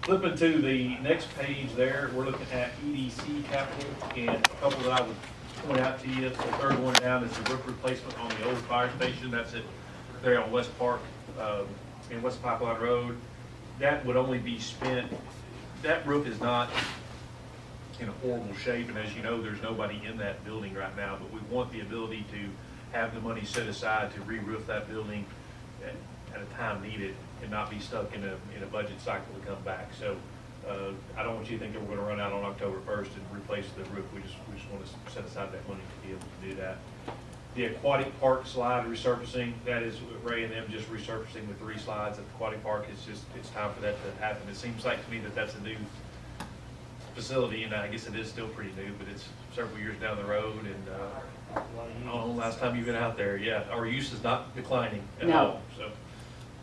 Flipping to the next page there, we're looking at EDC capital, and a couple that I would point out to you. The third one down is the roof replacement on the old fire station. That's it there on West Park, in West Pipeline Road. That would only be spent, that roof is not in a horrible shape, and as you know, there's nobody in that building right now, but we want the ability to have the money set aside to re-roof that building at a time needed and not be stuck in a budget cycle to come back. So I don't want you to think that we're gonna run out on October 1st and replace the roof. We just want to set aside that money to be able to do that. The aquatic park slide resurfacing, that is Ray and them just resurfacing the 3 slides at the aquatic park. It's time for that to happen. It seems like to me that that's a new facility, and I guess it is still pretty new, but it's several years down the road, and I don't know last time you've been out there. Yeah, our use is not declining at all, so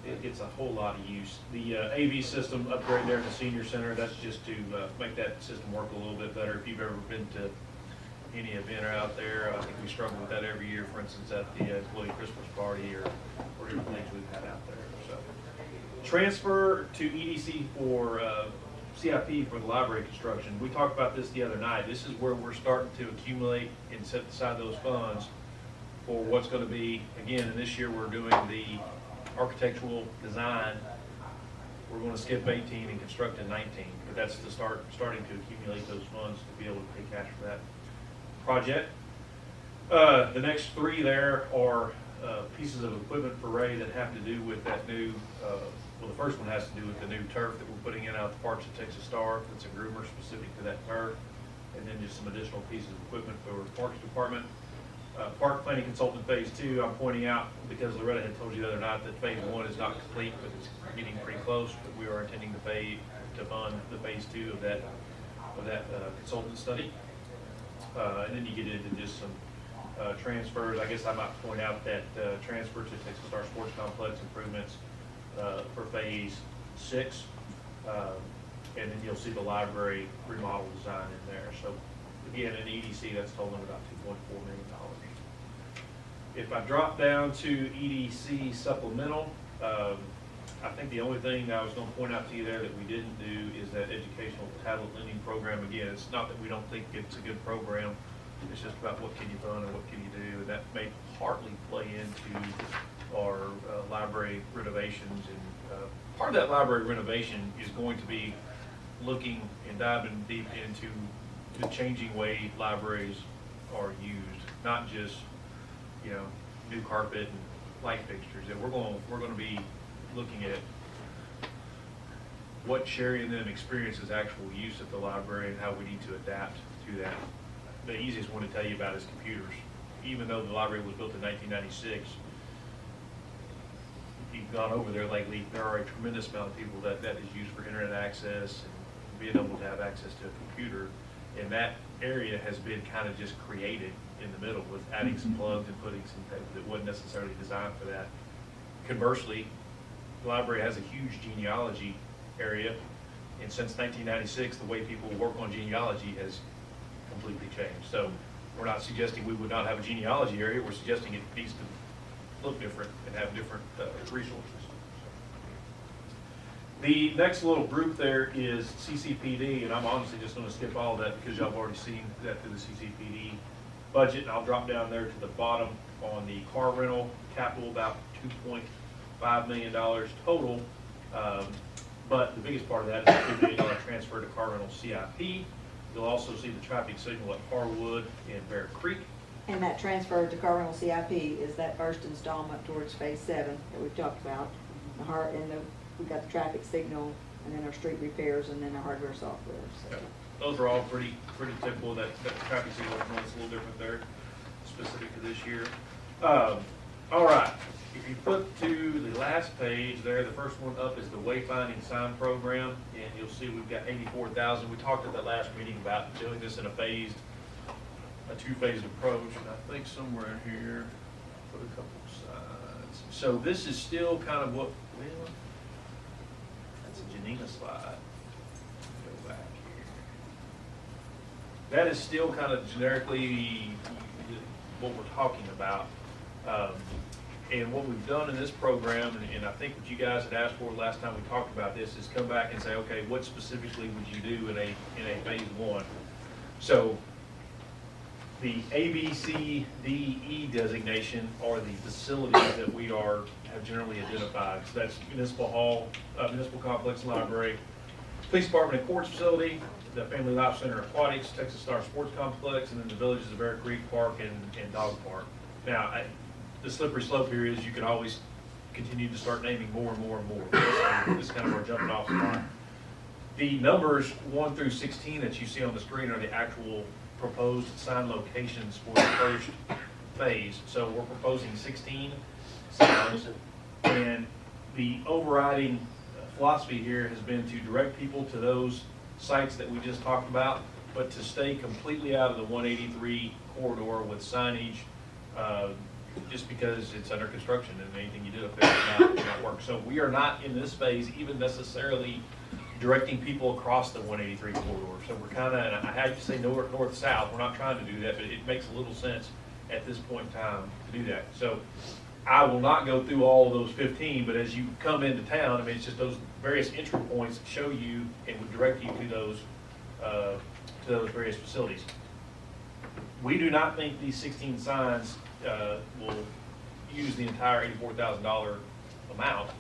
it gets a whole lot of use. The AV system upgrade there in the senior center, that's just to make that system work a little bit better. If you've ever been to any event out there, I think we struggle with that every year, for instance, at the employee Christmas party or different things we've had out there. So transfer to EDC for CIP for the library construction. We talked about this the other night. This is where we're starting to accumulate and set aside those funds for what's going to be, again, and this year we're doing the architectural design. We're going to skip 18 and construct in 19, but that's the starting to accumulate those funds to be able to pay cash for that project. The next 3 there are pieces of equipment for Ray that have to do with that new, well, the first one has to do with the new turf that we're putting in out the parks at Texas Star. It's a groomer specific to that turf, and then just some additional pieces of equipment for the Parks Department. Park Planning Consultant Phase 2, I'm pointing out because Loretta had told you the other night that Phase 1 is not complete, but it's getting pretty close. But we are intending to fund the Phase 2 of that consultant study. And then you get into just some transfers. I guess I might point out that transfer to Texas Star Sports Complex improvements for Phase 6, and then you'll see the library remodel design in there. So again, in EDC, that's totaling about $2.4 million. If I drop down to EDC supplemental, I think the only thing that I was going to point out to you there that we didn't do is that educational tablet lending program. Again, it's not that we don't think it's a good program. It's just about what can you fund and what can you do, and that may partly play into our library renovations. And part of that library renovation is going to be looking and diving deep into the changing way libraries are used, not just, you know, new carpet and light fixtures. And we're going to be looking at what Sherry and them experiences actual use at the library and how we need to adapt to that. The easiest one to tell you about is computers. Even though the library was built in 1996, if you've gone over there lately, there are a tremendous amount of people that is used for internet access and being able to have access to a computer. And that area has been kind of just created in the middle with adding some plugs and putting some things that wasn't necessarily designed for that. Conversely, the library has a huge genealogy area, and since 1996, the way people work on genealogy has completely changed. So we're not suggesting we would not have a genealogy area, we're suggesting it needs to look different and have different resources. The next little group there is CCPD, and I'm honestly just going to skip all of that because y'all have already seen that through the CCPD budget, and I'll drop down there to the bottom on the car rental capital, about $2.5 million total. But the biggest part of that is a $2 million transfer to car rental CIP. You'll also see the traffic signal at Harwood and Bear Creek. And that transfer to car rental CIP is that first installment towards Phase 7 that we've talked about. We've got the traffic signal, and then our street repairs, and then our hardware software. So. Okay. Those are all pretty typical. That traffic signal one's a little different there, specific to this year. All right. If you flip to the last page there, the first one up is the wayfinding sign program, and you'll see we've got $84,000. We talked at that last meeting about doing this in a two-phased approach, and I think somewhere in here, put a couple of signs. So this is still kind of what, well, that's a Janina slide. Go back here. That is still kind of generically what we're talking about. And what we've done in this program, and I think what you guys had asked for last time we talked about this, is come back and say, okay, what specifically would you do in a phase one? So the A, B, C, D, E designation are the facilities that we have generally identified. So that's municipal hall, municipal complex, library, police department and courts facility, the Family Life Center Aquatics, Texas Star Sports Complex, and then the villages of Bear Creek Park and Dog Park. Now, the slippery slope here is you can always continue to start naming more and more and more. So this is kind of our jumping off spot. The numbers 1 through 16 that you see on the screen are the actual proposed sign locations for the first phase. So we're proposing 16 signs, and the overriding philosophy here has been to direct people to those sites that we just talked about, but to stay completely out of the 183 corridor with signage, just because it's under construction and anything you do up there will not work. So we are not in this phase even necessarily directing people across the 183 corridor. So we're kind of, I hate to say north-south, we're not trying to do that, but it makes a little sense at this point in time to do that. So I will not go through all of those 15, but as you come into town, I mean, it's just those various entry points that show you and would direct you to those various facilities. We do not think these 16 signs will use the entire $84,000 amount.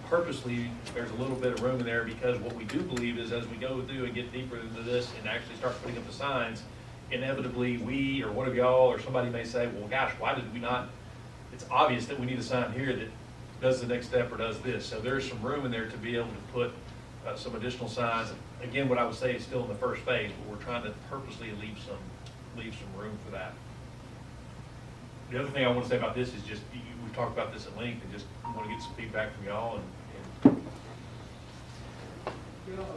Purposely, there's a little bit of room in there because what we do believe is as we go through and get deeper into this and actually start putting up the signs, inevitably we or one of y'all or somebody may say, well, gosh, why did we not? It's obvious that we need a sign here that does the next step or does this. So there's some room in there to be able to put some additional signs. Again, what I would say is still in the first phase, but we're trying to purposely leave some room for that. The other thing I want to say about this is just, we've talked about this at length and just want to get some feedback from y'all and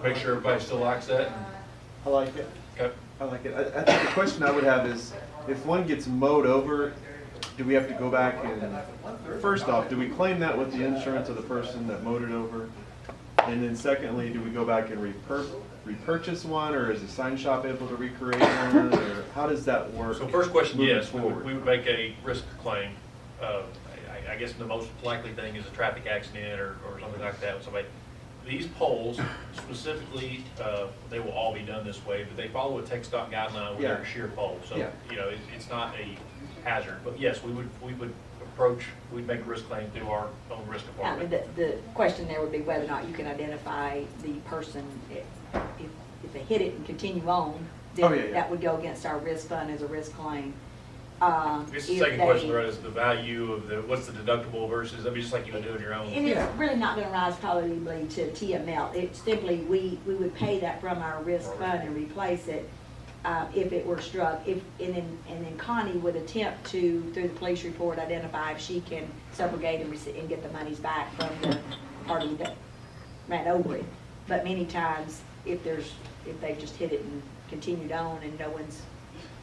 make sure everybody still likes that. I like it. Okay. I like it. I think the question I would have is, if one gets mowed over, do we have to go back and, first off, do we claim that with the insurance of the person that mowed it over? And then secondly, do we go back and repurchase one, or is the sign shop able to recreate one, or how does that work? So first question, moving yes, we forward? would make a risk claim. I guess the most likely thing is a traffic accident or something like that with somebody. These poles specifically, they will all be done this way, but they follow a tech stock guideline with their shear pole. So, you know, it's not a hazard. But yes, we would we'd make a risk claim through our own risk department. The question there would be whether or not you can identify the person. If they hit it and continue on, then that would go against our risk fund as a risk claim. It's the second question, right, is the value of what's the deductible versus, I mean, just like you would do in your own. And it's really not going to rise probably to TML. It's simply, we would pay that from our risk fund and replace it if it were struck. And then Connie would attempt to, through the police report, identify if she can subrogate and get the monies back from the party that ran over it. But many times, if they've just hit it and continued on and no one's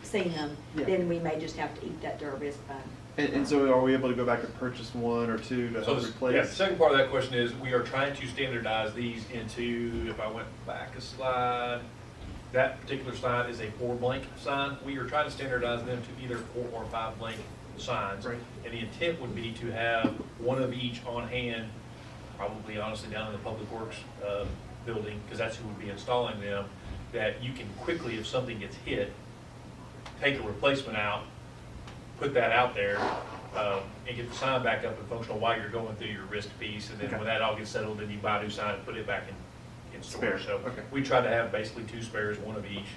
seen them, then we may just have to eat that to our risk fund. And so are we able to go back and purchase one or two to help replace? Yeah, the second part of that question is we are trying to standardize these into, if I went back a slide, that particular sign is a 4 blank sign. We are trying to standardize them to either 4 or 5 blank signs. Right. And the intent would be to have one of each on hand, probably honestly down in the Public Works building, because that's who would be installing them, that you can quickly, if something gets hit, take a replacement out, put that out there, and get the sign back up and functional while you're going through your risk piece. And then when that all gets settled, then you buy a new sign and put it back in storage. So we try to have basically 2 spares, 1 of each.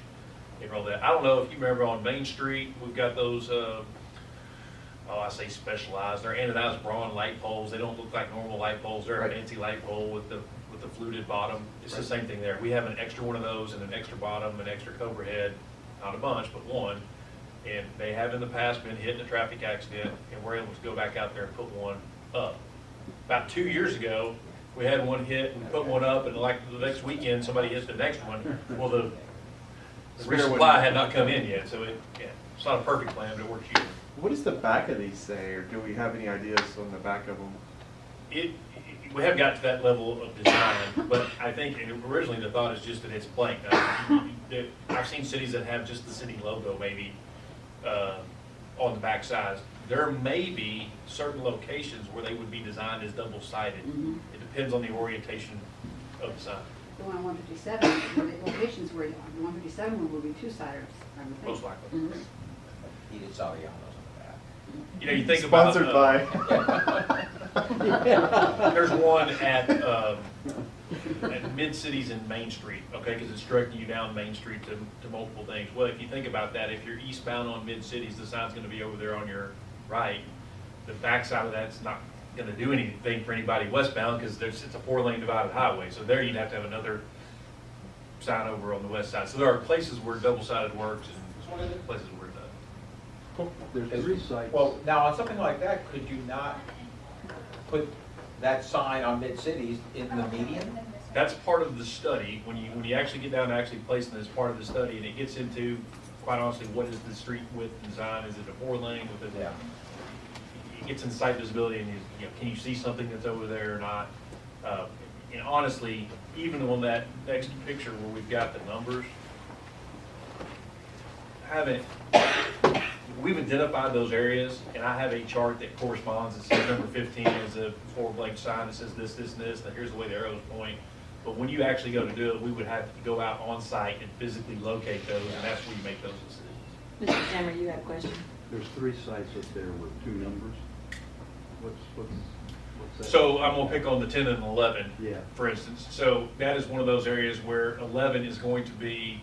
And all that. I don't know if you remember on Main Street, we've got those, I say specialized, they're anodized bronze light poles. They don't look like normal light poles. They're a fancy light pole with the fluted bottom. It's the same thing there. We have an extra one of those and an extra bottom, an extra cobra head, not a bunch, but one. And they have in the past been hit in a traffic accident, and we're able to go back out there and put one up. About 2 years ago, we had one hit, we put one up, and like the next weekend, somebody hit the next one. Well, the resupply had not come in yet, so it's not a perfect plan, but it works usually. What does the back of these say, or do we have any ideas on the back of them? We have got to that level of design, but I think originally the thought is just that it's blank. I've seen cities that have just the city logo maybe on the back sides. There may be certain locations where they would be designed as double-sided. Mhm. It depends on the orientation of the sign, The one on 157, the locations where, the 157 one will be two-siders, I would think. most likely. Mhm. Edith Saliano's on You know, you think about. Sponsored by. There's one at Mid-Cities and Main Street, okay, because it's directing you down Main Street to multiple things. Well, if you think about that, if you're eastbound on Mid-Cities, the sign's gonna be over there on your right. The backside of that's not gonna do anything for anybody westbound, because it's a 4-lane divided highway, so there you'd have to have another sign over on the west side. So there are places where double-sided works and places where it doesn't. There's 3 sites. Well, now, on something like that, could you not put that sign on Mid-Cities in the median? That's part of the study, when you actually get down to actually placing it as part of the study, and it gets into, quite honestly, what is the street width design? Is it a 4-lane? Yeah. It gets into site visibility, and you know, can you see something that's over there or not? And honestly, even on that next picture where we've got the numbers, we've identified those areas, and I have a chart that corresponds. It says number 15 is a 4-blade sign that says this, this, and this, and here's the way the arrows point. But when you actually go to do it, we would have to go out on site and physically locate those, and that's where you make those decisions. Mr. Zimmer, you have a question? There's 3 sites up there with 2 numbers. What's that? So I'm gonna pick on the 10 and 11, Yeah. for instance. So that is one of those areas where 11 is going to be,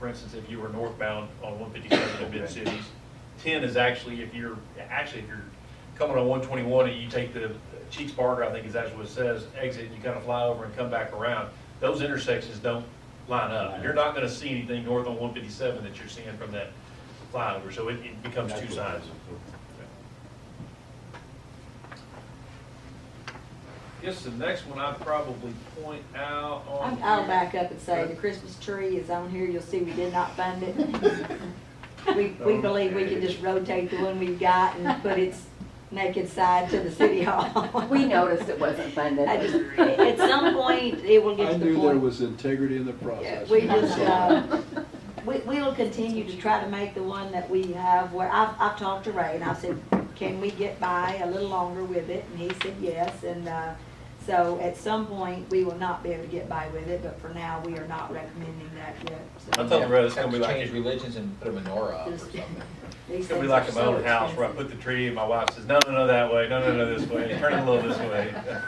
for instance, if you were northbound on 157 in Mid-Cities. 10 is actually, if you're coming on 121 and you take the Cheeks Barger, I think is that's what it says, exit, you kind of fly over and come back around. Those intersections don't line up. You're not gonna see anything north on 157 that you're seeing from that flyover, so it becomes 2 signs. I guess the next one I'd probably point out on. I'll back up and say the Christmas tree is on here. You'll see we did not fund it. We believe we can just rotate the one we've got and put its naked side to the city hall. We noticed it wasn't funded. I just, at some point, it will get I to the knew there point. was integrity in the Yeah, process. we just, we'll continue to try to make the one that we have, where I've talked to Ray and I said, can we get by a little longer with it? And he said yes, and, so at some point, we will not be able to get by with it, but for now, we are not recommending that yet. So I'll tell the rest, it's gonna be Have to like, change religions and put a menorah up or Just- something. these it's gonna be things like are in my so own house where I expensive. put the tree and my wife says, no, no, no, that way, no, no, no, this way, turn it a little this way. Yeah.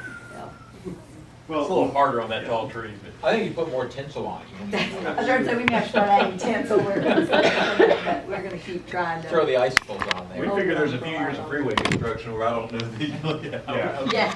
It's a little harder on that tall tree, but. I think you put more tinsel on it. I was going to say, we may have to start adding tinsel, we're gonna keep trying to. Throw the icicles on We there. figure there's a few years of freeway construction where I don't know. Yeah.